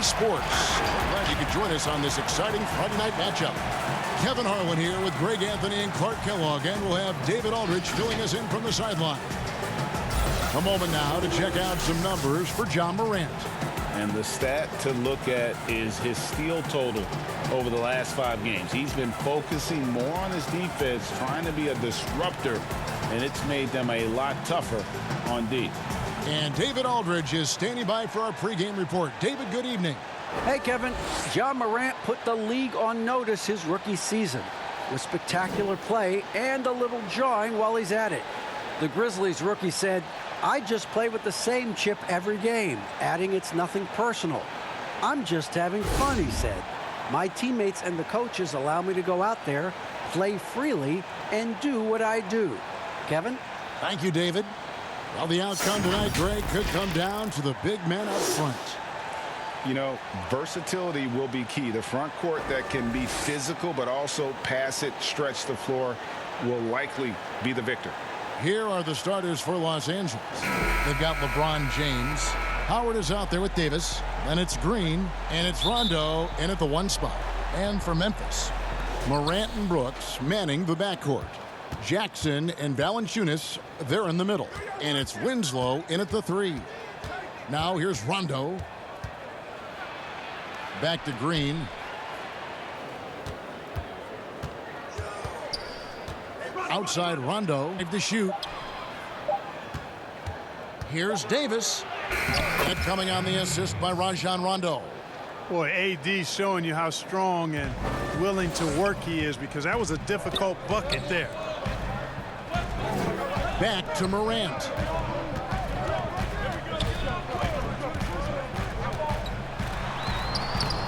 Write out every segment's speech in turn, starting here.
Sports. Glad you could join us on this exciting Friday night matchup. Kevin Harlan here with Greg Anthony and Clark Kellogg, and we'll have David Aldridge filling us in from the sideline. A moment now to check out some numbers for John Morant. And the stat to look at is his steal total over the last 5 games. He's been focusing more on his defense, trying to be a disruptor, and it's made them a lot tougher on D. And David Aldridge is standing by for our pregame report. David, good evening. Hey, Kevin. John Morant put the league on notice his rookie season with spectacular play and a little jawing while he's at it. The Grizzlies rookie said, "I just play with the same chip every game," adding it's nothing personal. "I'm just having fun," he said. "My teammates and the coaches allow me to go out there, play freely, and do what I do." Kevin? Thank you, David. Well, the outcome tonight, Greg, could come down to the big men up front. You know, versatility will be key. The front court that can be physical but also pass it, stretch the floor, will likely be the victor. Here are the starters for Los Angeles. They've got LeBron James. Howard is out there with Davis. Then it's Green, and it's Rondo in at the 1 spot. And for Memphis, Morant and Brooks manning the backcourt. Jackson and Valanciunas, they're in the middle. And it's Winslow in at the 3. Now here's Rondo. Back to Green. Outside Rondo to shoot. Here's Davis. And coming on the assist by Rajon Rondo. Boy, AD showing you how strong and willing to work he is, because that was a difficult bucket there. Back to Morant.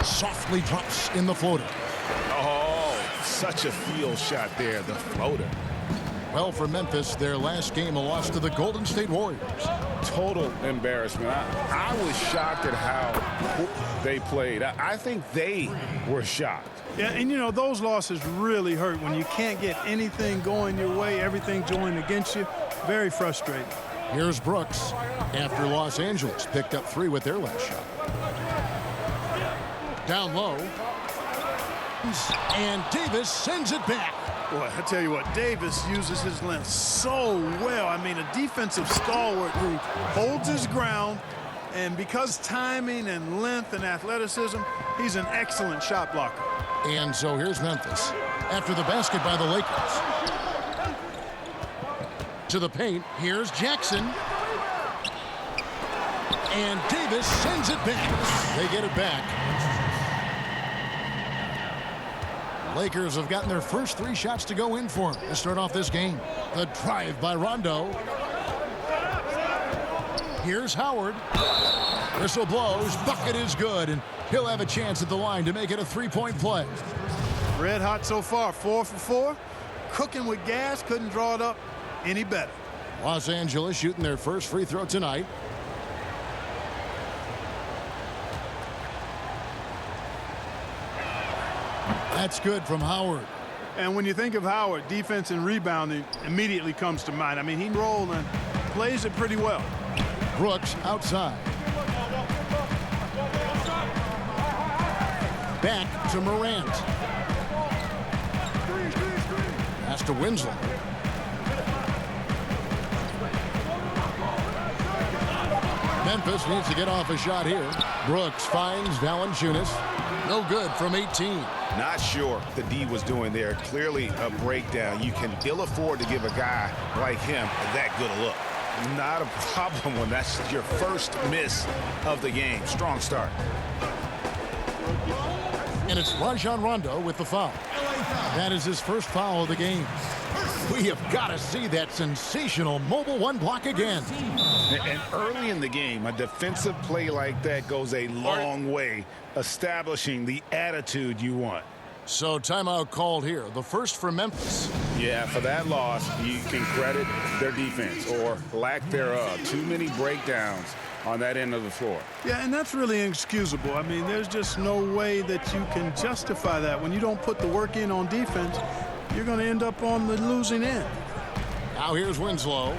Softly drops in the floater. Oh, such a field shot there, the floater. Well, for Memphis, their last game, a loss to the Golden State Warriors. Total embarrassment. I was shocked at how they played. I think they were shocked. Yeah, and you know, those losses really hurt when you can't get anything going your way, everything's going against you. Very frustrating. Here's Brooks after Los Angeles picked up 3 with their last shot. Down low. And Davis sends it back. Boy, I tell you what, Davis uses his length so well. I mean, a defensive stalwart who holds his ground, and because timing and length and athleticism, he's an excellent shot blocker. And so here's Memphis after the basket by the Lakers. To the paint, here's Jackson. And Davis sends it back. They get it back. Lakers have gotten their first 3 shots to go in for them to start off this game. The drive by Rondo. Here's Howard. Whistle blows. Bucket is good, and he'll have a chance at the line to make it a 3-point play. Red hot so far, 4 for 4. Cooking with gas, couldn't draw it up any better. Los Angeles shooting their first free throw tonight. That's good from Howard. And when you think of Howard, defense and rebounding immediately comes to mind. I mean, he rolls and plays it pretty well. Brooks outside. Back to Morant. Pass to Winslow. Memphis needs to get off a shot here. Brooks finds Valanciunas. No good from 18. Not sure the D was doing there. Clearly a breakdown. You can ill afford to give a guy like him that good a look. Not a problem when that's your first miss of the game. Strong start. And it's Rajon Rondo with the foul. That is his first foul of the game. We have got to see that sensational mobile 1 block again. And early in the game, a defensive play like that goes a long way establishing the attitude you want. So timeout called here. The first for Memphis. Yeah, for that loss, you can credit their defense or lack thereof. Too many breakdowns on that end of the floor. Yeah, and that's really inexcusable. I mean, there's just no way that you can justify that. When you don't put the work in on defense, you're going to end up on the losing end. Now here's Winslow.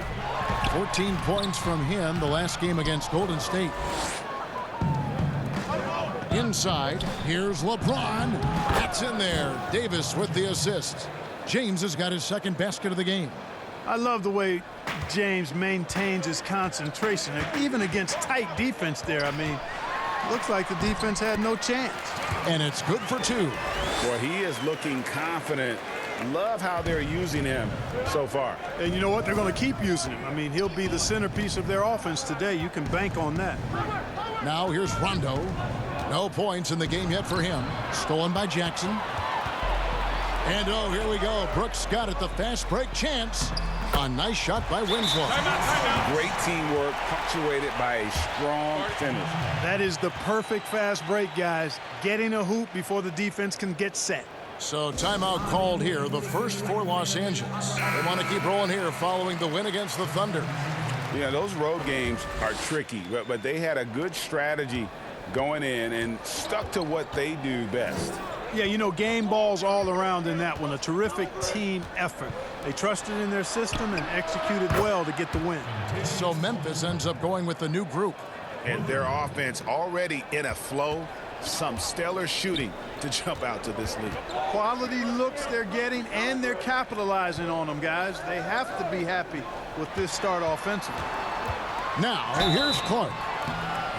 14 points from him the last game against Golden State. Inside, here's LeBron. That's in there. Davis with the assist. James has got his second basket of the game. I love the way James maintains his concentration, even against tight defense there. I mean, looks like the defense had no chance. And it's good for two. Well, he is looking confident. Love how they're using him so far. And you know what? They're going to keep using him. I mean, he'll be the centerpiece of their offense today. You can bank on that. Now here's Rondo. No points in the game yet for him. Stolen by Jackson. And oh, here we go. Brooks got it. The fast break chance. A nice shot by Winslow. Great teamwork, punctuated by a strong finish. That is the perfect fast break, guys. Getting a hoop before the defense can get set. So timeout called here, the first for Los Angeles. They want to keep rolling here following the win against the Thunder. Yeah, those road games are tricky, but they had a good strategy going in and stuck to what they do best. Yeah, you know, game balls all around in that one. A terrific team effort. They trusted in their system and executed well to get the win. So Memphis ends up going with the new group. And their offense already in a flow. Some stellar shooting to jump out to this league. Quality looks they're getting, and they're capitalizing on them, guys. They have to be happy with this start offensively. Now, here's Clark.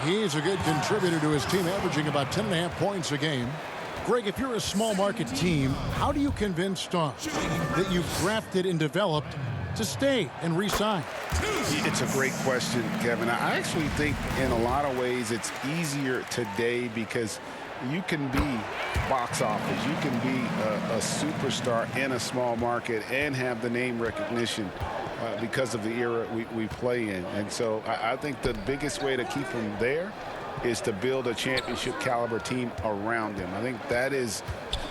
He's a good contributor to his team, averaging about 10.5 points a game. Greg, if you're a small market team, how do you convince stars that you've drafted and developed to stay and re-sign? It's a great question, Kevin. I actually think in a lot of ways it's easier today because you can be box office. You can be a superstar in a small market and have the name recognition because of the era we play in. And so I think the biggest way to keep them there is to build a championship caliber team around them. I think that is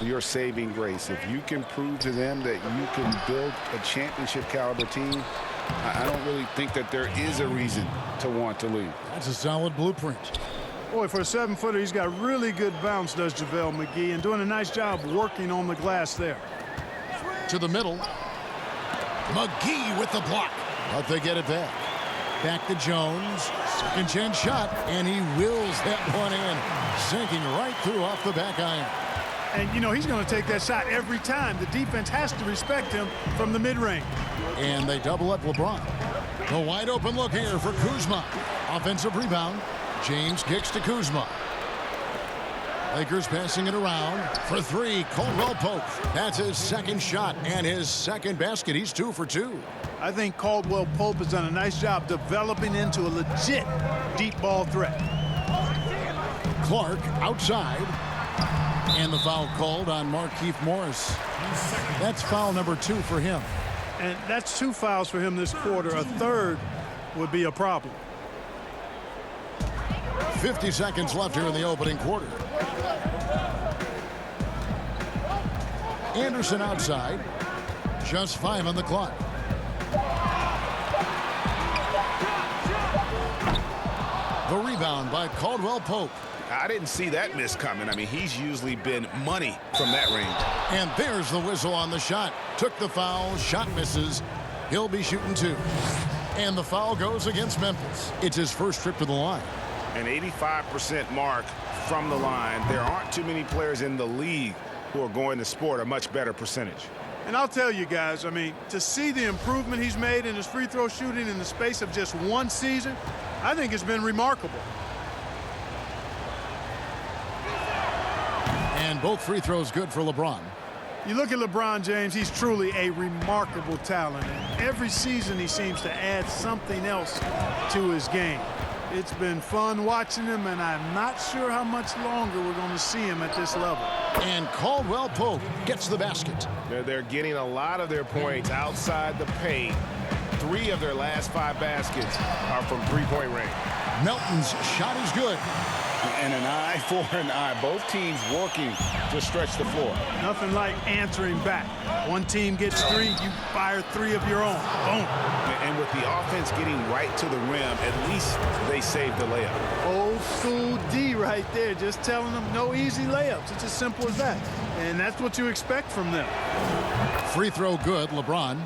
your saving grace. If you can prove to them that you can build a championship caliber team, I don't really think that there is a reason to want to leave. That's a solid blueprint. Boy, for a 7-footer, he's got really good bounce, does JaVale McGee, and doing a nice job working on the glass there. To the middle. McGee with the block. But they get it back. Back to Jones. Second chance shot, and he wills that one in. Sinking right through off the back iron. And, you know, he's going to take that shot every time. The defense has to respect him from the mid-range. And they double up LeBron. The wide open look here for Kuzma. Offensive rebound. James kicks to Kuzma. Lakers passing it around for three. Caldwell Pope. That's his second shot and his second basket. He's 2 for 2. I think Caldwell Pope has done a nice job developing into a legit deep ball threat. Clark outside. And the foul called on Markieff Morris. That's foul number 2 for him. And that's 2 fouls for him this quarter. A third would be a problem. 50 seconds left here in the opening quarter. Anderson outside. Just 5 on the clock. The rebound by Caldwell Pope. I didn't see that miss coming. I mean, he's usually been money from that range. And there's the whistle on the shot. Took the foul. Shot misses. He'll be shooting 2. And the foul goes against Memphis. It's his first trip to the line. An 85% mark from the line. There aren't too many players in the league who are going to sport a much better percentage. And I'll tell you guys, I mean, to see the improvement he's made in his free throw shooting in the space of just 1 season, I think it's been remarkable. And both free throws good for LeBron. You look at LeBron James, he's truly a remarkable talent. And every season he seems to add something else to his game. It's been fun watching him, and I'm not sure how much longer we're going to see him at this level. And Caldwell Pope gets the basket. They're getting a lot of their points outside the paint. 3 of their last 5 baskets are from three-point range. Melton's shot is good. And an eye for an eye. Both teams working to stretch the floor. Nothing like answering back. One team gets 3, you fire 3 of your own. Boom. And with the offense getting right to the rim, at least they saved the layup. Old school D right there, just telling them no easy layups. It's as simple as that. And that's what you expect from them. Free throw good, LeBron.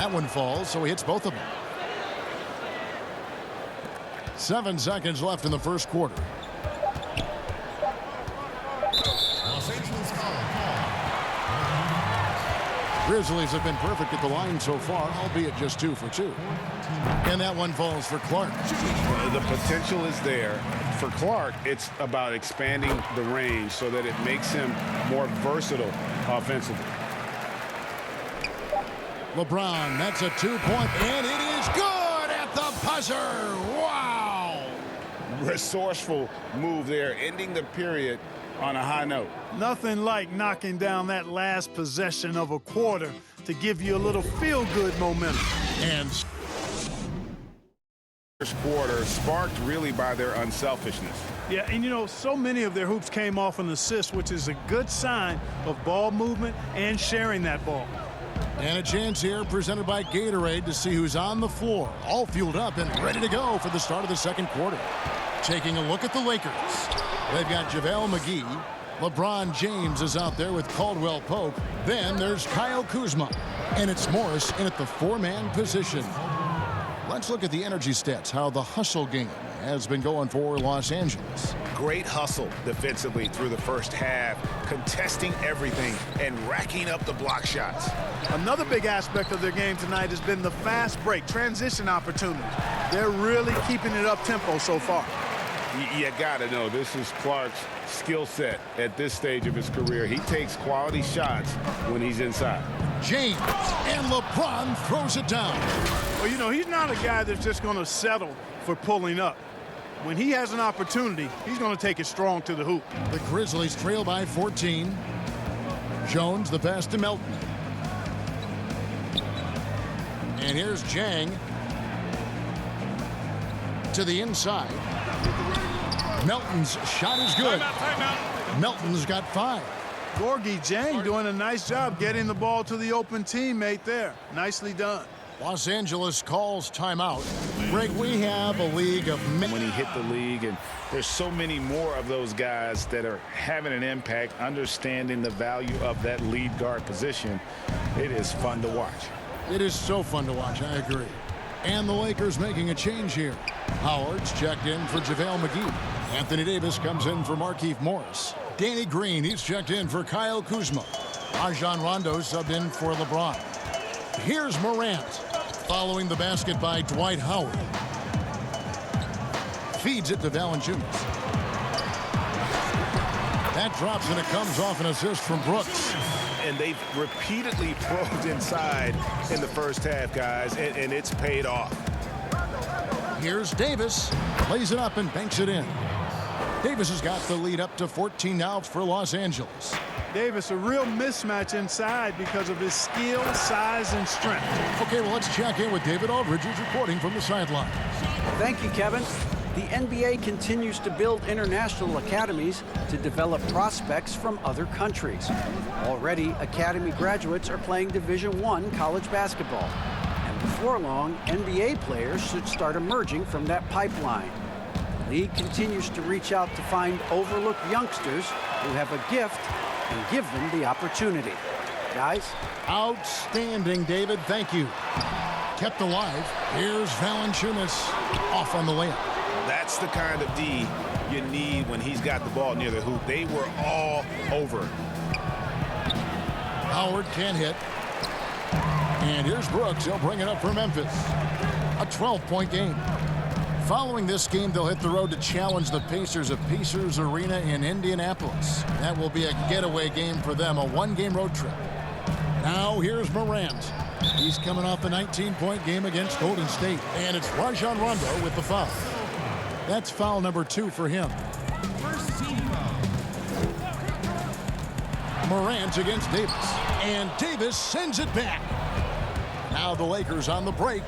That one falls, so he hits both of them. 7 seconds left in the first quarter. Grizzlies have been perfect at the line so far, albeit just 2 for 2. And that one falls for Clark. The potential is there. For Clark, it's about expanding the range so that it makes him more versatile offensively. LeBron, that's a 2-point, and it is good at the buzzer. Wow! Resourceful move there, ending the period on a high note. Nothing like knocking down that last possession of a quarter to give you a little feel-good momentum. And first quarter sparked really by their unselfishness. Yeah, and you know, so many of their hoops came off an assist, which is a good sign of ball movement and sharing that ball. And a chance here presented by Gatorade to see who's on the floor, all fueled up and ready to go for the start of the second quarter. Taking a look at the Lakers. They've got JaVale McGee. LeBron James is out there with Caldwell Pope. Then there's Kyle Kuzma. And it's Morris in at the 4-man position. Let's look at the energy stats, how the hustle game has been going for Los Angeles. Great hustle defensively through the first half, contesting everything and racking up the block shots. Another big aspect of their game tonight has been the fast break, transition opportunities. They're really keeping it up-tempo so far. You gotta know, this is Clark's skill set at this stage of his career. He takes quality shots when he's inside. James, and LeBron throws it down. Well, you know, he's not a guy that's just going to settle for pulling up. When he has an opportunity, he's going to take it strong to the hoop. The Grizzlies trail by 14. Jones, the pass to Melton. And here's Jang to the inside. Melton's shot is good. Timeout. Melton's got 5. Gorgie Jang doing a nice job getting the ball to the open teammate there. Nicely done. Los Angeles calls timeout. Greg, we have a league of men. When he hit the league, and there's so many more of those guys that are having an impact, understanding the value of that lead guard position. It is fun to watch. It is so fun to watch, I agree. And the Lakers making a change here. Howard's checked in for JaVale McGee. Anthony Davis comes in for Markieff Morris. Danny Green, he's checked in for Kyle Kuzma. Rajon Rondo subbed in for LeBron. Here's Morant, following the basket by Dwight Howard. Feeds it to Valanciunas. That drops and it comes off an assist from Brooks. And they've repeatedly probed inside in the first half, guys, and it's paid off. Here's Davis, lays it up and banks it in. Davis has got the lead up to 14 now for Los Angeles. Davis, a real mismatch inside because of his skill, size, and strength. Okay, well, let's check in with David Aldridge, who's reporting from the sideline. Thank you, Kevin. The NBA continues to build international academies to develop prospects from other countries. Already, academy graduates are playing Division I college basketball. And before long, NBA players should start emerging from that pipeline. The league continues to reach out to find overlooked youngsters who have a gift and give them the opportunity. Guys? Outstanding, David. Thank you. Kept alive. Here's Valanciunas off on the layup. That's the kind of D you need when he's got the ball near the hoop. They were all over. Howard can't hit. And here's Brooks. He'll bring it up for Memphis. A 12-point game. Following this game, they'll hit the road to challenge the Pacers at Pacers Arena in Indianapolis. That will be a getaway game for them, a one-game road trip. Now here's Morant. He's coming off the 19-point game against Golden State. And it's Rajon Rondo with the foul. That's foul number 2 for him. First team foul. Morant against Davis. And Davis sends it back. Now the Lakers on the break.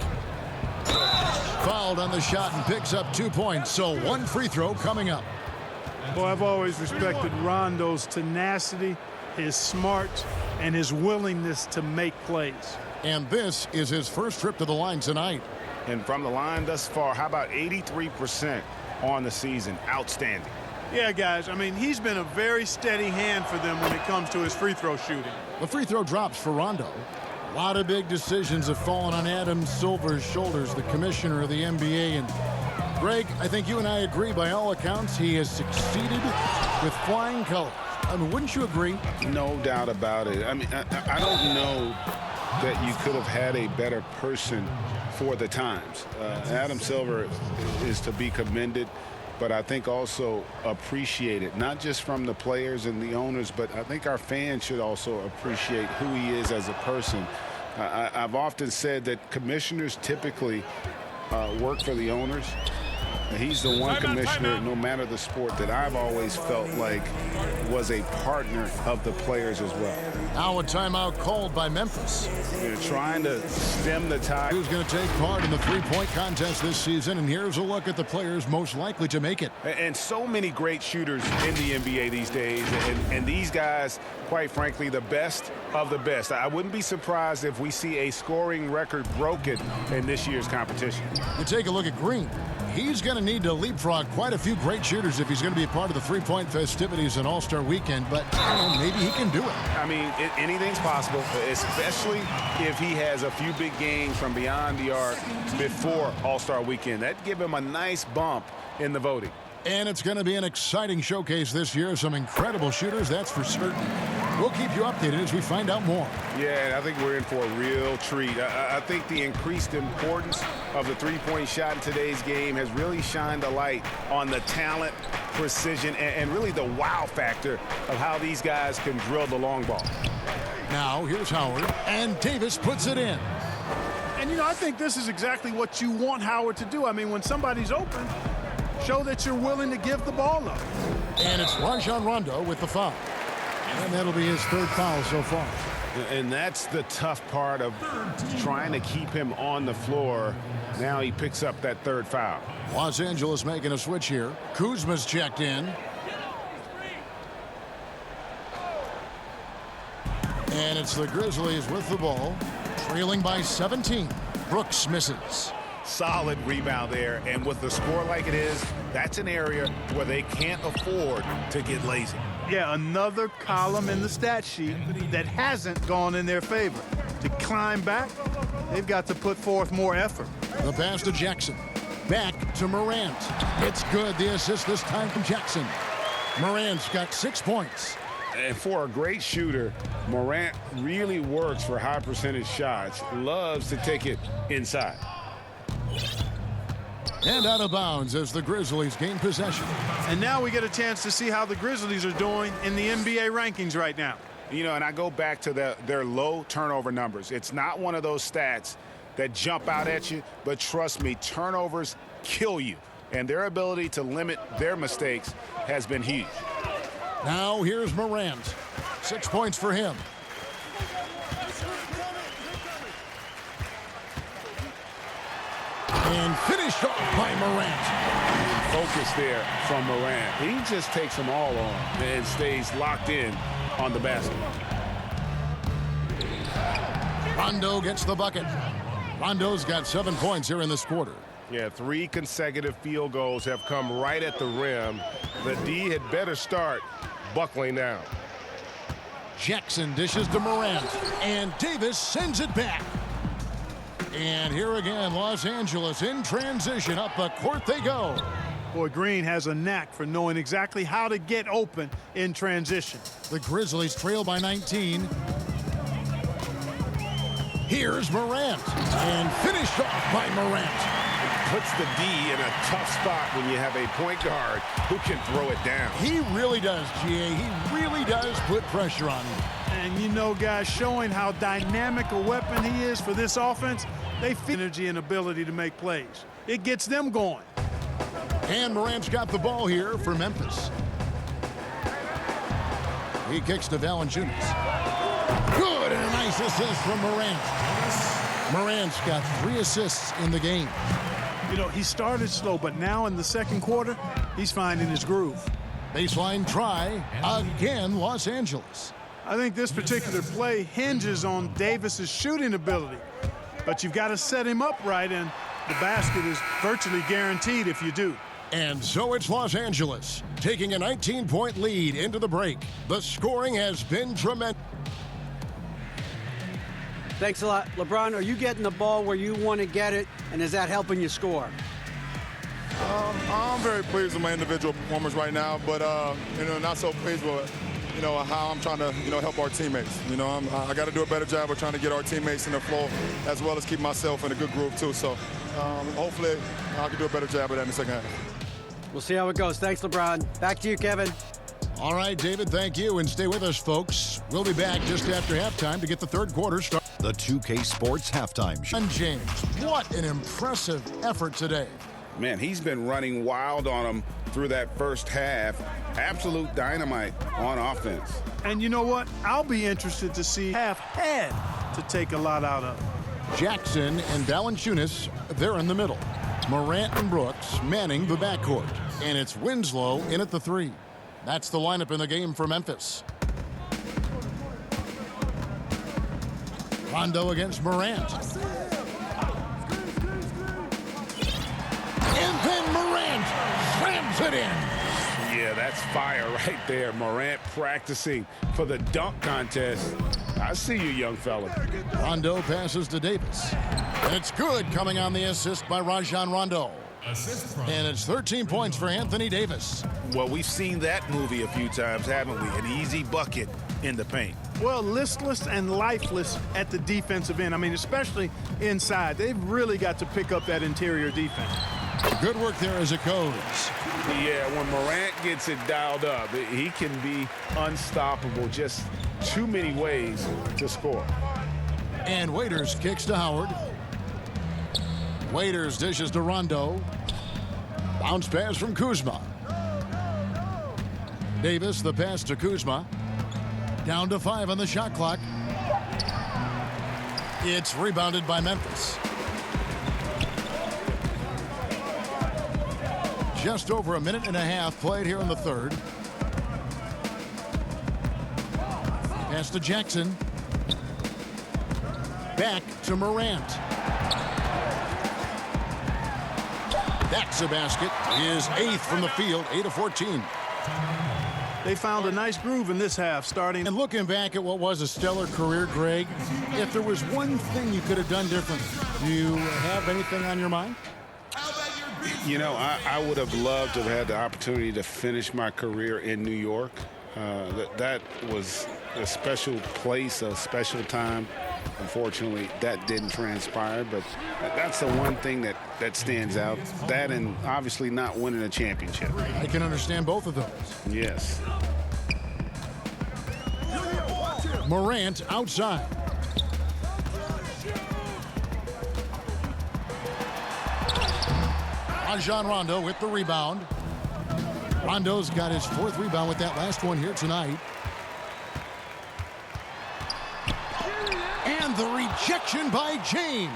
Fouled on the shot and picks up 2 points. So one free throw coming up. Boy, I've always respected Rondo's tenacity, his smarts, and his willingness to make plays. And this is his first trip to the line tonight. And from the line thus far, how about 83% on the season? Outstanding. Yeah, guys, I mean, he's been a very steady hand for them when it comes to his free throw shooting. The free throw drops for Rondo. A lot of big decisions have fallen on Adam Silver's shoulders, the commissioner of the NBA. And Greg, I think you and I agree, by all accounts, he has succeeded with flying colors. I mean, wouldn't you agree? No doubt about it. I mean, I don't know that you could have had a better person for the times. Adam Silver is to be commended, but I think also appreciated, not just from the players and the owners, but I think our fans should also appreciate who he is as a person. I've often said that commissioners typically work for the owners. He's the one commissioner, no matter the sport, that I've always felt like was a partner of the players as well. Now a timeout called by Memphis. They're trying to stem the tide. Who's going to take part in the three-point contest this season? And here's a look at the players most likely to make it. And so many great shooters in the NBA these days. And these guys, quite frankly, the best of the best. I wouldn't be surprised if we see a scoring record broken in this year's competition. You take a look at Green. He's going to need to leapfrog quite a few great shooters if he's going to be a part of the three-point festivities in All-Star Weekend, but maybe he can do it. I mean, anything's possible, especially if he has a few big games from beyond the arc before All-Star Weekend. That'd give him a nice bump in the voting. And it's going to be an exciting showcase this year. Some incredible shooters, that's for certain. We'll keep you updated as we find out more. Yeah, I think we're in for a real treat. I think the increased importance of the three-point shot in today's game has really shined a light on the talent, precision, and really the wow factor of how these guys can drill the long ball. Now, here's Howard, and Davis puts it in. And, I think this is exactly what you want Howard to do. I mean, when somebody's open, show that you're willing to give the ball up. And it's Rajon Rondo with the foul. And that'll be his third foul so far. And that's the tough part of trying to keep him on the floor. Now he picks up that third foul. Los Angeles making a switch here. Kuzma's checked in. And it's the Grizzlies with the ball, trailing by 17. Brooks misses. Solid rebound there, and with the score like it is, that's an area where they can't afford to get lazy. Yeah, another column in the stat sheet that hasn't gone in their favor. To climb back, they've got to put forth more effort. The pass to Jackson. Back to Morant. It's good. The assist this time from Jackson. Morant's got 6 points. And for a great shooter, Morant really works for high percentage shots. Loves to take it inside. And out of bounds as the Grizzlies gain possession. And now we get a chance to see how the Grizzlies are doing in the NBA rankings right now. And I go back to their low turnover numbers. It's not one of those stats that jump out at you, but trust me, turnovers kill you. And their ability to limit their mistakes has been huge. Now here's Morant. 6 points for him. And finished off by Morant. Focus there from Morant. He just takes them all on and stays locked in on the basket. Rondo gets the bucket. Rondo's got 7 points here in this quarter. Yeah, 3 consecutive field goals have come right at the rim. The D had better start buckling down. Jackson dishes to Morant, and Davis sends it back. And here again, Los Angeles in transition. Up the court they go. Boy, Green has a knack for knowing exactly how to get open in transition. The Grizzlies trail by 19. Here's Morant, and finished off by Morant. Puts the D in a tough spot when you have a point guard who can throw it down. He really does, GA. He really does put pressure on him. And guys, showing how dynamic a weapon he is for this offense, they feel energy and ability to make plays. It gets them going. And Morant's got the ball here for Memphis. He kicks to Valanciunas. Good, and a nice assist from Morant. Morant's got 3 assists in the game. He started slow, but now in the second quarter, he's finding his groove. Baseline try, again, Los Angeles. I think this particular play hinges on Davis's shooting ability, but you've got to set him up right, and the basket is virtually guaranteed if you do. And so it's Los Angeles taking a 19-point lead into the break. The scoring has been tremendous. Thanks a lot. LeBron, are you getting the ball where you want to get it, and is that helping you score? I'm very pleased with my individual performance right now, but not so pleased with how I'm trying to help our teammates. I got to do a better job of trying to get our teammates in the flow, as well as keep myself in a good groove too. So hopefully I can do a better job of that in the second half. We'll see how it goes. Thanks, LeBron. Back to you, Kevin. All right, David, thank you, and stay with us, folks. We'll be back just after halftime to get the third quarter started. The 2K Sports Halftime Show. And James, what an impressive effort today. Man, he's been running wild on them through that first half. Absolute dynamite on offense. And you know what? I'll be interested to see half had to take a lot out of. Jackson and Valanciunas, they're in the middle. Morant and Brooks manning the backcourt. And it's Winslow in at the 3. That's the lineup in the game for Memphis. Rondo against Morant. And then Morant slams it in. Yeah, that's fire right there. Morant practicing for the dunk contest. I see you, young fella. Rondo passes to Davis. And it's good, coming on the assist by Rajon Rondo. And it's 13 points for Anthony Davis. Well, we've seen that movie a few times, haven't we? An easy bucket in the paint. Well, listless and lifeless at the defensive end. I mean, especially inside. They've really got to pick up that interior defense. Good work there as it goes. Yeah, when Morant gets it dialed up, he can be unstoppable. Just too many ways to score. And Waiters kicks to Howard. Waiters dishes to Rondo. Bounce pass from Kuzma. Davis, the pass to Kuzma. Down to 5 on the shot clock. It's rebounded by Memphis. Just over a minute and a half played here in the third. Pass to Jackson. Back to Morant. That's a basket. His 8th from the field, 8 of 14. They found a nice groove in this half, starting. And looking back at what was a stellar career, Greg, if there was one thing you could have done differently, do you have anything on your mind? You know, I would have loved to have had the opportunity to finish my career in New York. That was a special place, a special time. Unfortunately, that didn't transpire, but that's the one thing that stands out. That and obviously not winning a championship. I can understand both of those. Yes. Morant outside. Rajon Rondo with the rebound. Rondo's got his 4th rebound with that last one here tonight. And the rejection by James.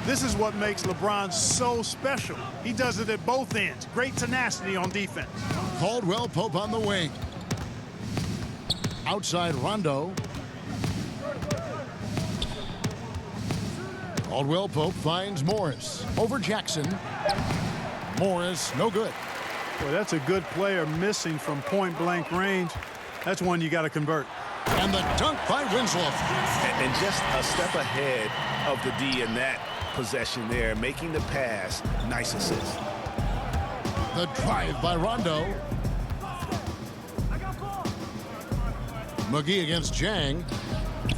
This is what makes LeBron so special. He does it at both ends. Great tenacity on defense. Caldwell Pope on the wing. Outside Rondo. Caldwell Pope finds Morris. Over Jackson. Morris, no good. Well, that's a good player missing from point-blank range. That's one you got to convert. And the dunk by Winslow. And just a step ahead of the D in that possession there, making the pass. Nice assist. The drive by Rondo. McGee against Jang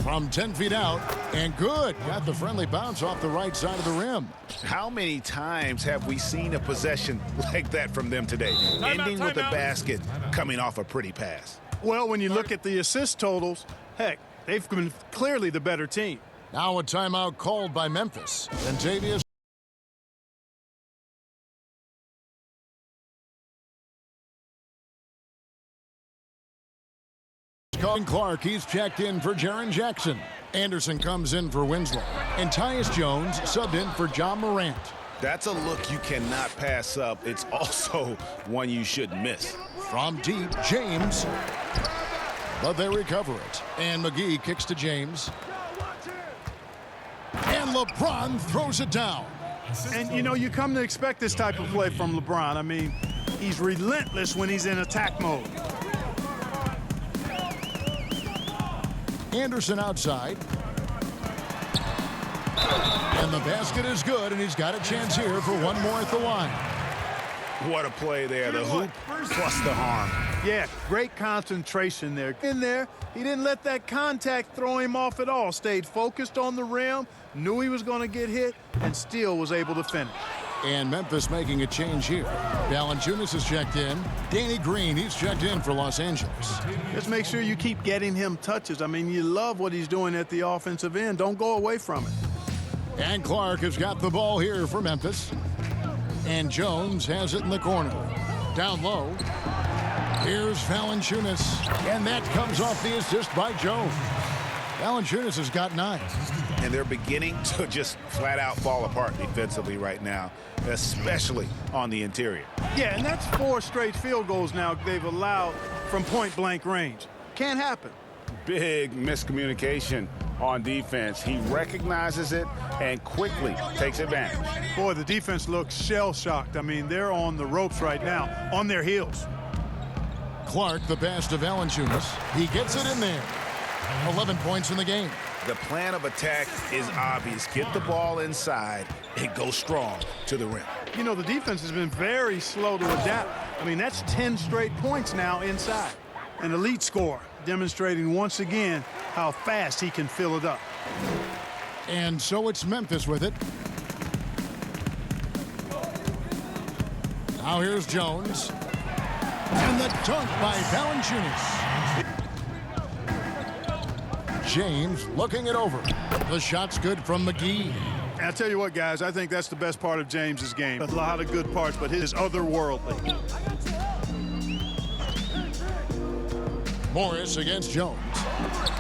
from 10 feet out, and good. Got the friendly bounce off the right side of the rim. How many times have we seen a possession like that from them today? Ending with a basket, coming off a pretty pass. Well, when you look at the assist totals, heck, they've been clearly the better team. Now a timeout called by Memphis. And Tavius. Clark, he's checked in for Jaren Jackson. Anderson comes in for Winslow. And Tyus Jones subbed in for John Morant. That's a look you cannot pass up. It's also one you shouldn't miss. From deep, James. But they recover it. And McGee kicks to James. And LeBron throws it down. And, you know, you come to expect this type of play from LeBron. I mean, he's relentless when he's in attack mode. Anderson outside. And the basket is good, and he's got a chance here for one more at the line. What a play there. The hoop plus the harm. Yeah, great concentration there. In there, he didn't let that contact throw him off at all. Stayed focused on the rim, knew he was going to get hit, and still was able to finish. And Memphis making a change here. Valanciunas is checked in. Danny Green, he's checked in for Los Angeles. Just make sure you keep getting him touches. I mean, you love what he's doing at the offensive end. Don't go away from it. And Clark has got the ball here for Memphis. And Jones has it in the corner. Down low. Here's Valanciunas. And that comes off the assist by Jones. Valanciunas has got 9. And they're beginning to just flat out fall apart defensively right now, especially on the interior. Yeah, and that's 4 straight field goals now they've allowed from point-blank range. Can't happen. Big miscommunication on defense. He recognizes it and quickly takes advantage. Boy, the defense looks shell-shocked. I mean, they're on the ropes right now, on their heels. Clark, the pass to Valanciunas. He gets it in there. 11 points in the game. The plan of attack is obvious. Get the ball inside and go strong to the rim. You know, the defense has been very slow to adapt. I mean, that's 10 straight points now inside. An elite scorer, demonstrating once again how fast he can fill it up. And so it's Memphis with it. Now here's Jones. And the dunk by Valanciunas. James looking it over. The shot's good from McGee. And I tell you what, guys, I think that's the best part of James's game. A lot of good parts, but his otherworldly. Morris against Jones.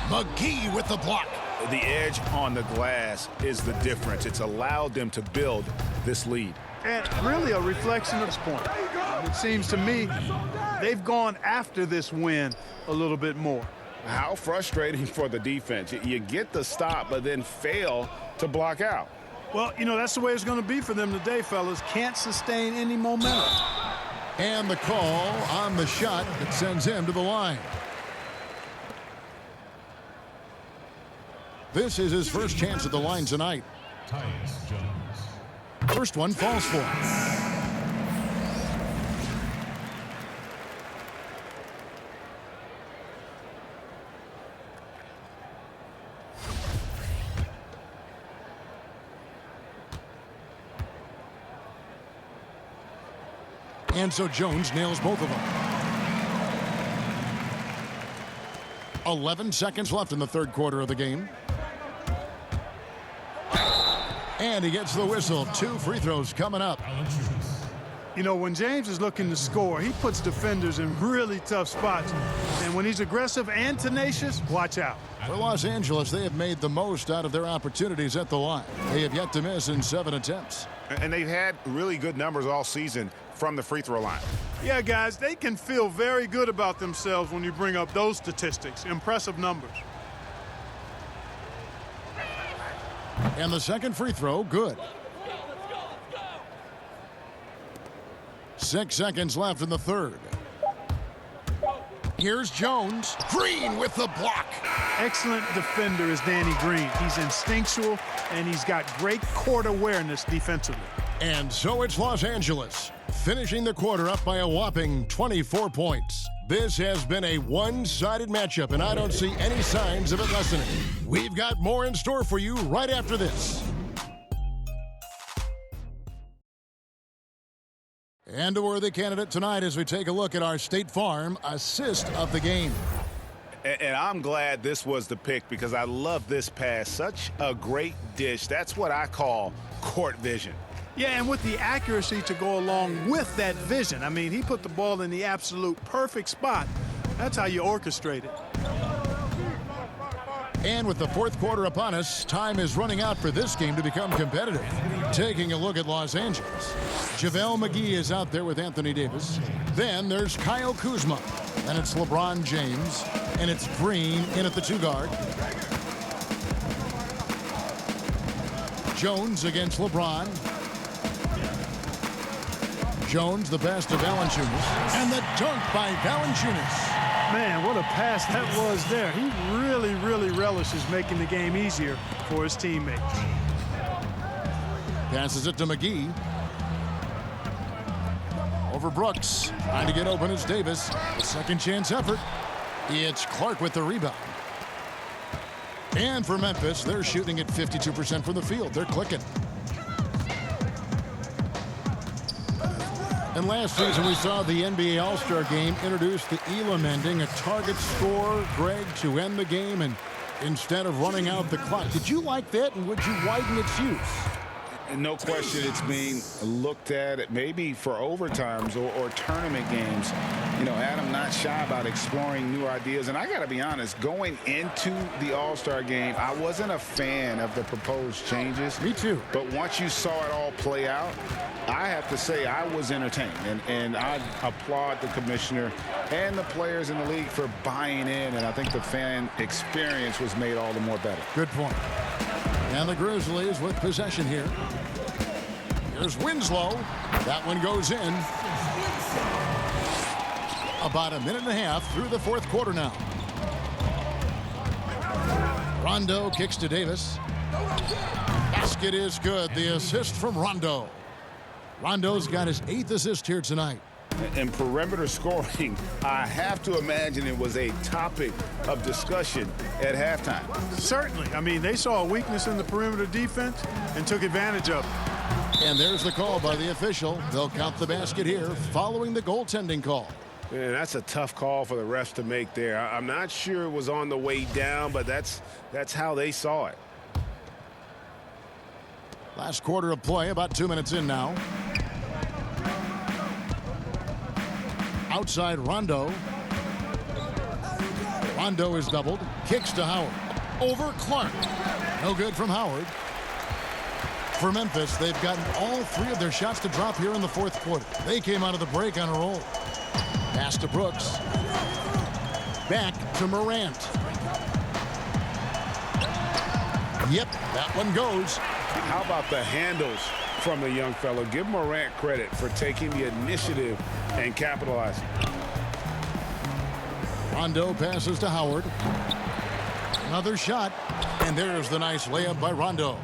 McGee with the block. The edge on the glass is the difference. It's allowed them to build this lead. And really a reflection of this point. It seems to me they've gone after this win a little bit more. How frustrating for the defense. You get the stop, but then fail to block out. Well, you know, that's the way it's going to be for them today, fellas. Can't sustain any momentum. And the call on the shot that sends him to the line. This is his first chance at the line tonight. First one falls for him. And so Jones nails both of them. 11 seconds left in the third quarter of the game. And he gets the whistle. 2 free throws coming up. You know, when James is looking to score, he puts defenders in really tough spots. And when he's aggressive and tenacious, watch out. For Los Angeles, they have made the most out of their opportunities at the line. They have yet to miss in 7 attempts. And they've had really good numbers all season from the free throw line. Yeah, guys, they can feel very good about themselves when you bring up those statistics. Impressive numbers. And the second free throw, good. 6 seconds left in the third. Here's Jones. Green with the block. Excellent defender is Danny Green. He's instinctual, and he's got great court awareness defensively. And so it's Los Angeles, finishing the quarter up by a whopping 24 points. This has been a one-sided matchup, and I don't see any signs of it lessening. We've got more in store for you right after this. And a worthy candidate tonight as we take a look at our State Farm assist of the game. And I'm glad this was the pick because I love this pass. Such a great dish. That's what I call court vision. Yeah, and with the accuracy to go along with that vision. I mean, he put the ball in the absolute perfect spot. That's how you orchestrate it. And with the fourth quarter upon us, time is running out for this game to become competitive. Taking a look at Los Angeles. JaVale McGee is out there with Anthony Davis. Then there's Kyle Kuzma. And it's LeBron James. And it's Green in at the 2 guard. Jones against LeBron. Jones, the pass to Valanciunas. And the dunk by Valanciunas. Man, what a pass that was there. He really relishes making the game easier for his teammates. Passes it to McGee. Over Brooks. Trying to get open is Davis. The second chance effort. It's Clark with the rebound. And for Memphis, they're shooting at 52% from the field. They're clicking. And last season, we saw the NBA All-Star Game introduce the Elam ending, a target score, Greg, to end the game, and instead of running out the clock. Did you like that, and would you widen its use? And no question, it's being looked at maybe for overtimes or tournament games. You know, Adam not shy about exploring new ideas. And I got to be honest, going into the All-Star game, I wasn't a fan of the proposed changes. Me too. But once you saw it all play out, I have to say I was entertained. And I applaud the commissioner and the players in the league for buying in. And I think the fan experience was made all the more better. Good point. And the Grizzlies with possession here. Here's Winslow. That one goes in. About a minute and a half through the fourth quarter now. Rondo kicks to Davis. Basket is good. The assist from Rondo. Rondo's got his 8th assist here tonight. And perimeter scoring, I have to imagine it was a topic of discussion at halftime. Certainly. I mean, they saw a weakness in the perimeter defense and took advantage of it. And there's the call by the official. They'll count the basket here following the goaltending call. Man, that's a tough call for the refs to make there. I'm not sure it was on the way down, but that's how they saw it. Last quarter of play, about 2 minutes in now. Outside Rondo. Rondo is doubled. Kicks to Howard. Over Clark. No good from Howard. For Memphis, they've gotten all 3 of their shots to drop here in the fourth quarter. They came out of the break on a roll. Pass to Brooks. Back to Morant. Yep, that one goes. How about the handles from the young fellow? Give Morant credit for taking the initiative and capitalizing. Rondo passes to Howard. Another shot. And there's the nice layup by Rondo.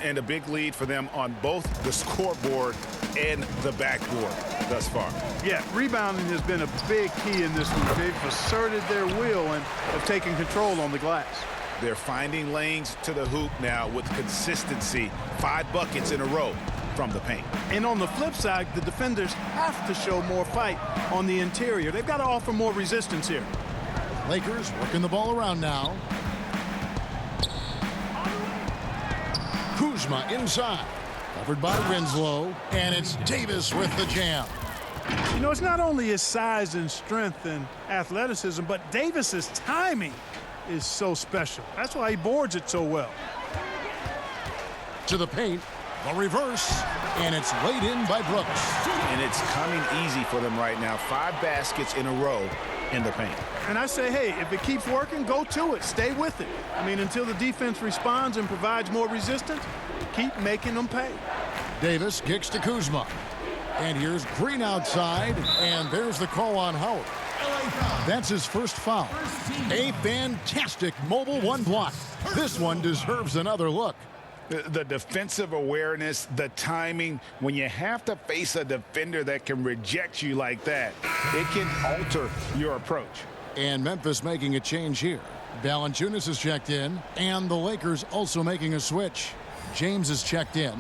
And a big lead for them on both the scoreboard and the backboard thus far. Yeah, rebounding has been a big key in this one. They've asserted their will and have taken control on the glass. They're finding lanes to the hoop now with consistency. 5 buckets in a row from the paint. And on the flip side, the defenders have to show more fight on the interior. They've got to offer more resistance here. Lakers working the ball around now. Kuzma inside. Covered by Winslow. And it's Davis with the jam. You know, it's not only his size and strength and athleticism, but Davis's timing is so special. That's why he boards it so well. To the paint. The reverse. And it's laid in by Brooks. And it's coming easy for them right now. 5 baskets in a row in the paint. And I say, hey, if it keeps working, go to it. Stay with it. I mean, until the defense responds and provides more resistance, keep making them pay. Davis kicks to Kuzma. And here's Green outside. And there's the call on Howard. That's his first foul. A fantastic mobile 1 block. This one deserves another look. The defensive awareness, the timing, when you have to face a defender that can reject you like that, it can alter your approach. And Memphis making a change here. Valanciunas is checked in, and the Lakers also making a switch. James is checked in.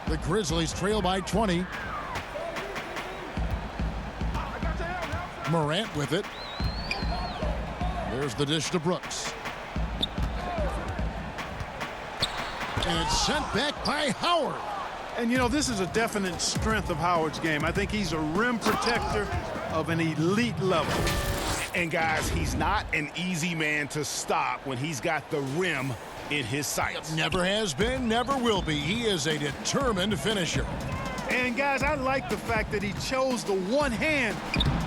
The Grizzlies trail by 20. Morant with it. There's the dish to Brooks. And it's sent back by Howard. And, you know, this is a definite strength of Howard's game. I think he's a rim protector of an elite level. And, guys, he's not an easy man to stop when he's got the rim in his sights. Never has been, never will be. He is a determined finisher. And, guys, I like the fact that he chose the one-hand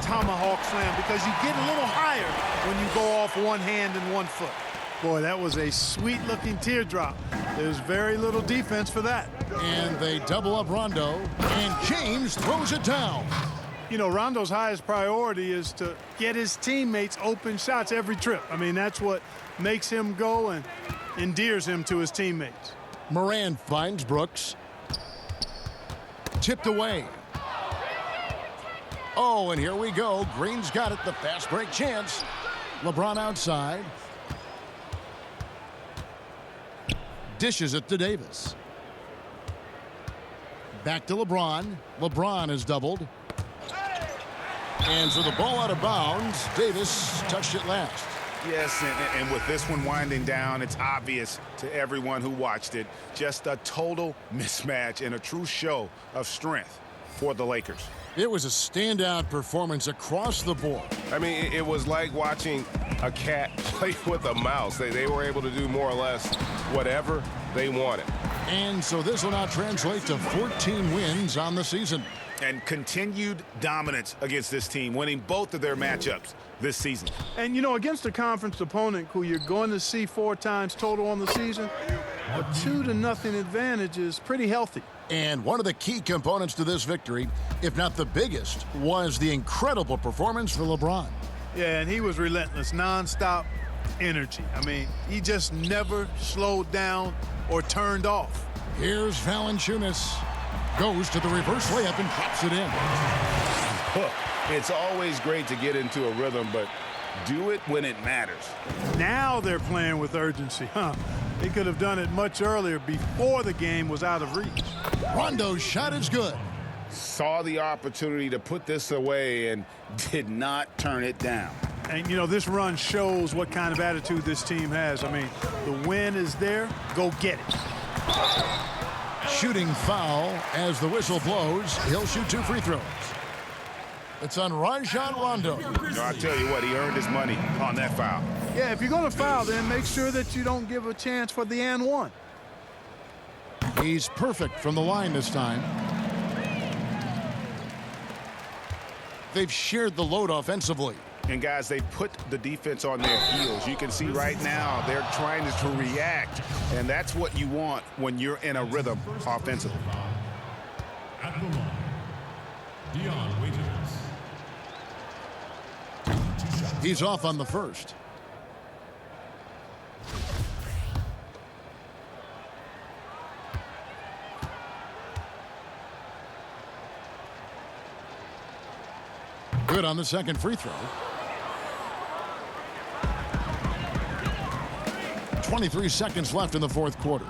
tomahawk slam because you get a little higher when you go off one hand and 1 foot. Boy, that was a sweet-looking teardrop. There's very little defense for that. And they double up Rondo, and James throws it down. You know, Rondo's highest priority is to get his teammates open shots every trip. I mean, that's what makes him go and endears him to his teammates. Moran finds Brooks. Tipped away. Oh, and here we go. Green's got it. The fast break chance. LeBron outside. Dishes it to Davis. Back to LeBron. LeBron is doubled. And so the ball out of bounds. Davis touched it last. Yes, and with this one winding down, it's obvious to everyone who watched it. Just a total mismatch and a true show of strength for the Lakers. It was a standout performance across the board. I mean, it was like watching a cat play with a mouse. They were able to do more or less whatever they wanted. And so this will now translate to 14 wins on the season. And continued dominance against this team, winning both of their matchups this season. And, you know, against a conference opponent who you're going to see 4 times total on the season, a 2-0 advantage is pretty healthy. And one of the key components to this victory, if not the biggest, was the incredible performance for LeBron. Yeah, and he was relentless, nonstop energy. I mean, he just never slowed down or turned off. Here's Valanciunas. Goes to the reverse layup and drops it in. Look, it's always great to get into a rhythm, but do it when it matters. Now they're playing with urgency, huh? They could have done it much earlier before the game was out of reach. Rondo's shot is good. Saw the opportunity to put this away and did not turn it down. And, you know, this run shows what kind of attitude this team has. I mean, the win is there. Go get it. Shooting foul as the whistle blows. He'll shoot 2 free throws. It's on Rajon Rondo. No, I tell you what, he earned his money on that foul. Yeah, if you're going to foul, then make sure that you don't give a chance for the and one. He's perfect from the line this time. They've shared the load offensively. And, guys, they put the defense on their heels. You can see right now they're trying to react, and that's what you want when you're in a rhythm offensively. At the line, Dion Waiters. He's off on the first. Good on the second free throw. 23 seconds left in the fourth quarter.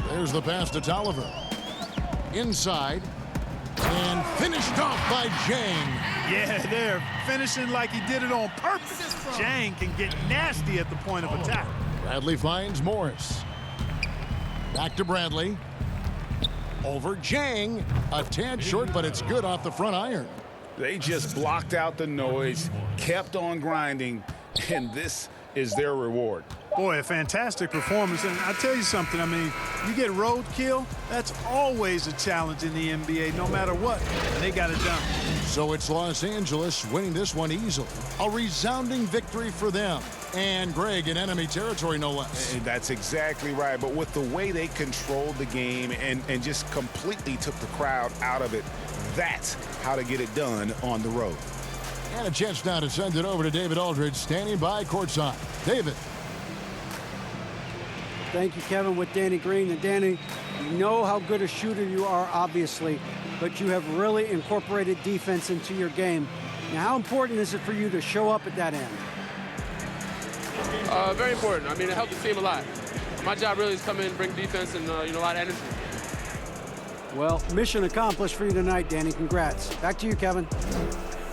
There's the pass to Tolliver. Inside. And finished off by Jang. Yeah, they're finishing like he did it on purpose. Jang can get nasty at the point of attack. Bradley finds Morris. Back to Bradley. Over Jang. A tad short, but it's good off the front iron. They just blocked out the noise, kept on grinding, and this is their reward. Boy, a fantastic performance. And I tell you something, I mean, you get roadkill, that's always a challenge in the NBA, no matter what. And they got it done. So it's Los Angeles winning this one easily. A resounding victory for them. And Greg in enemy territory, no less. And that's exactly right. But with the way they controlled the game and just completely took the crowd out of it, that's how to get it done on the road. And a chance now to send it over to David Aldridge, standing by courtside. David. Thank you, Kevin, with Danny Green. And Danny, you know how good a shooter you are, obviously, but you have really incorporated defense into your game. Now, how important is it for you to show up at that end? Very important. I mean, it helped the team a lot. My job really is come in, bring defense, and a lot of energy. Well, mission accomplished for you tonight, Danny. Congrats. Back to you, Kevin.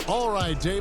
All right, David.